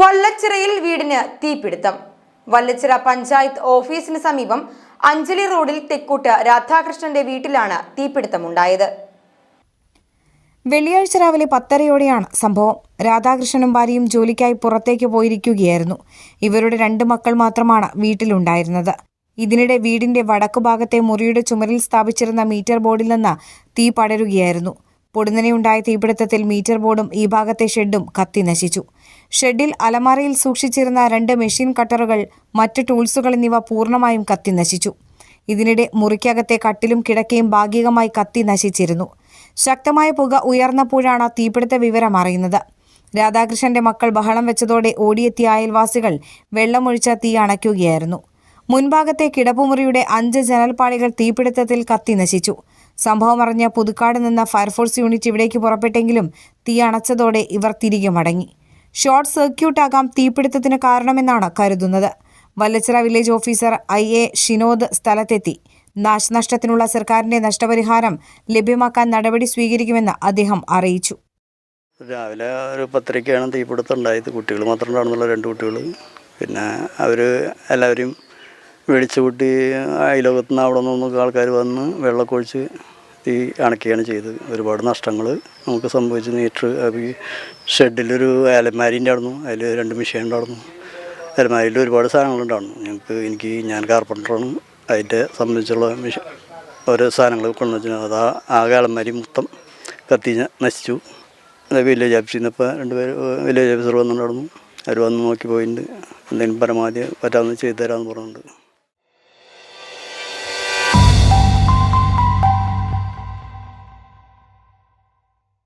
വല്ലച്ചിറയിൽ വീടിന് തീപിടുത്തം. വല്ലച്ചിറ പഞ്ചായത്ത് ഓഫീസിന് സമീപം അഞ്ജലി റോഡിൽ തെക്കൂട്ട് രാധാകൃഷ്ണന്റെ വീട്ടിലാണ് തീപിടുത്തമുണ്ടായത്. വെള്ളിയാഴ്ച രാവിലെ 10:30-യോടെയാണ് സംഭവം. രാധാകൃഷ്ണനും ഭാര്യയും ജോലിക്കായി പുറത്തേക്ക് പോയിരിക്കുകയായിരുന്നു. ഇവരുടെ 2 മക്കൾ മാത്രമാണ് വീട്ടിലുണ്ടായിരുന്നത്. ഇതിനിടെ വീടിന്റെ വടക്കുഭാഗത്തെ മുറിയുടെ ചുമരിൽ സ്ഥാപിച്ചിരുന്ന മീറ്റർ ബോർഡിൽ നിന്ന് തീ പടരുകയായിരുന്നു. പൊടുന്നനെയുണ്ടായ തീപിടുത്തത്തിൽ മീറ്റർ ബോർഡും ഈ ഭാഗത്തെ ഷെഡും കത്തി നശിച്ചു. ഷെഡിൽ അലമാരയിൽ സൂക്ഷിച്ചിരുന്ന 2 മെഷീൻ കട്ടറുകൾ, മറ്റ് ടൂൾസുകൾ എന്നിവ പൂർണ്ണമായും കത്തി നശിച്ചു. ഇതിനിടെ മുറിക്കകത്തെ കട്ടിലും കിടക്കയും ഭാഗികമായി കത്തി നശിച്ചിരുന്നു. ശക്തമായ പുക ഉയർന്നപ്പോഴാണ് തീപിടുത്ത വിവരം അറിയുന്നത്. രാധാകൃഷ്ണന്റെ മക്കൾ ബഹളം വെച്ചതോടെ ഓടിയെത്തിയ അയൽവാസികൾ വെള്ളമൊഴിച്ച തീ അണയ്ക്കുകയായിരുന്നു. മുൻഭാഗത്തെ കിടപ്പുമുറിയുടെ 5 ജനൽപ്പാളികൾ തീപിടുത്തത്തിൽ കത്തി നശിച്ചു. സംഭവമറിഞ്ഞ പുതുക്കാട് നിന്ന് ഫയർഫോഴ്സ് യൂണിറ്റ് ഇവിടേക്ക് പുറപ്പെട്ടെങ്കിലും തീ അണച്ചതോടെ ഇവർ തിരികെ മടങ്ങി. ഷോർട്ട് സർക്യൂട്ടാകാം തീപിടുത്തത്തിന് കാരണമെന്നാണ് കരുതുന്നത്. Vallachira village officer IA Shinod സ്ഥലത്തെത്തി നാശനഷ്ടത്തിനുള്ള സർക്കാരിന്റെ നഷ്ടപരിഹാരം ലഭ്യമാക്കാൻ നടപടി സ്വീകരിക്കുമെന്ന് അദ്ദേഹം അറിയിച്ചു. രാവിലെ ഒരു 10:30-ക്കാണ് തീപിടുത്തം ഉണ്ടായത്. കുട്ടികൾ മാത്രം ഉണ്ടായിരുന്നുള്ള 2 കുട്ടികൾ. പിന്നെ അവർ എല്ലാവരും വെളിച്ചു കൂട്ടി അയലോകത്തു നിന്ന് അവിടെ നിന്നൊക്കെ ആൾക്കാർ വന്ന് വെള്ളമൊക്കെ ഒഴിച്ച് തീ അണയ്ക്കുകയാണ് ചെയ്തത്. ഒരുപാട് നഷ്ടങ്ങൾ നമുക്ക് സംഭവിച്ചു. മീറ്റർ ഷെഡിലൊരു അലമാരിൻ്റെ ആയിരുന്നു, അതിൽ 2 മെഷീൻ ഉണ്ടായിരുന്നു. അലമാരിയിൽ ഒരുപാട് സാധനങ്ങളുണ്ടായിരുന്നു. ഞാൻ കാർപ്പൻ്ററാണ്. അതിൻ്റെ സംബന്ധിച്ചുള്ള ഓരോ സാധനങ്ങൾ കൊണ്ടുവച്ചു. അത് ആകെ അലമാരി മൊത്തം കത്തി നശിച്ചു. വില്ലേജ് ഓഫീസിൽ നിന്ന് ഇപ്പോൾ 2 പേര് വില്ലേജ് ഓഫീസർ വന്നിട്ടുണ്ടായിരുന്നു. അവർ വന്ന് നോക്കി പോയിട്ടുണ്ട്. എന്തെങ്കിലും പരമാവധി പറ്റാവുന്ന ചെയ്തു തരാമെന്ന് പറഞ്ഞിട്ടുണ്ട്.